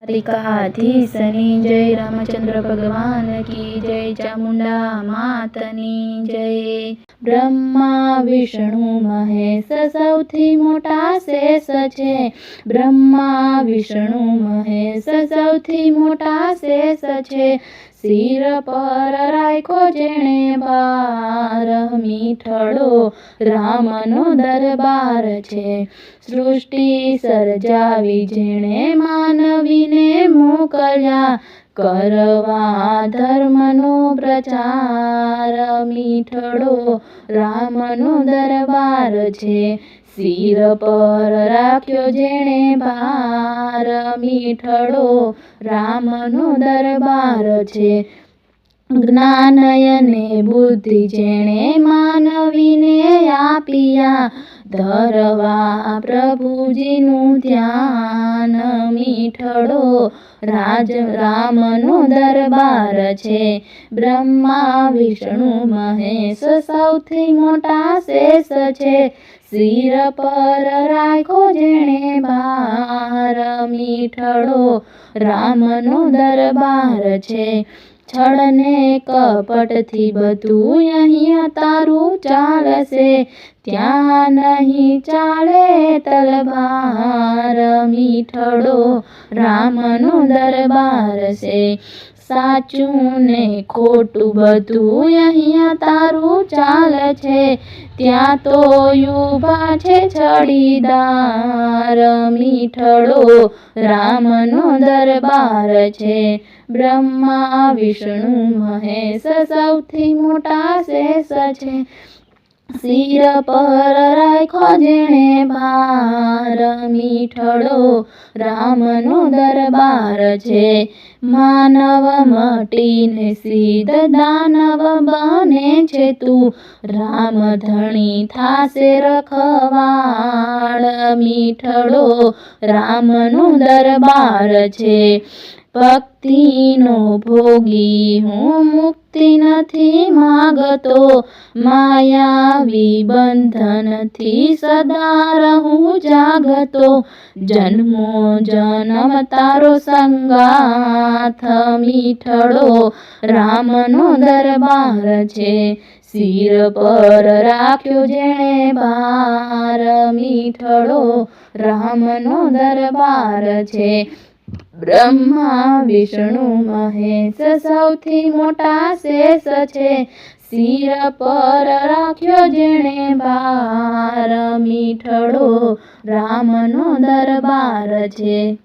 द्वारिकाधीशनी जय, रामचंद्र भगवान की जय, चामुंडा मातनी जय। ब्रह्मा विष्णु महेश सौथी मोटा शेष छे, ब्रह्मा विष्णु महेश सौथी मोटा शेष छे। सिर पर राख्यो जेणे भार, मीठड़ो रामनो दरबार छे। सृष्टि सर्जावी जेणे मानवीने मोकल्या, करवा धर्मनो प्रचार, मीठड़ो रामनो दरबार छे। सिर पर राख्यो जेणे भार, मीठड़ो रामनो दरबार छे। ज्ञान अने बुद्धि जेणे मानवीने आपिया, धरवा प्रभुजीनु ध्यान, मीठड़ो रामनो दरबार छे। ब्रह्मा विष्णु महेश सौथी मोटा शेष छे, सिर पर राख्यो जेणे भार, मीठड़ो रामनो दरबार छे। छळ ने कपट थी बधुं अहीं तारू चालशे, त्यां नहीं चाले तलवार, मीठड़ो रामनो दरबार छे। साचुं ने खोटुं बधुं अहीं तारू चाले छे, त्यां तो ऊभा छे छड़ीदार, मीठड़ो रामनो दरबार छे। ब्रह्मा विष्णु महेश सौथी मोटा शेष छे, सिर पर राख्यो जेणे भार, मीठड़ो रामनो दरबार छे। मानव मटीने सीध दानव बने छे तू, राम धणी थासे रखवाड़, मीठड़ो रामनो दरबार छे। भक्तिनो भोगी हूँ मुक्ति नथी मागतो, मायावी बंधन थी सदा रहूं जागतो। जन्मो जन्म तारो संगाथ, मीठड़ो रामनो दरबार छे। सिर पर राख्यो जेणे भार, मीठड़ो रामनो दरबार छे। ब्रह्मा विष्णु महेश सौथी मोटा शेष छे, सिर पर राख्यो जेणे भार, मीठड़ो रामनो दरबार छे।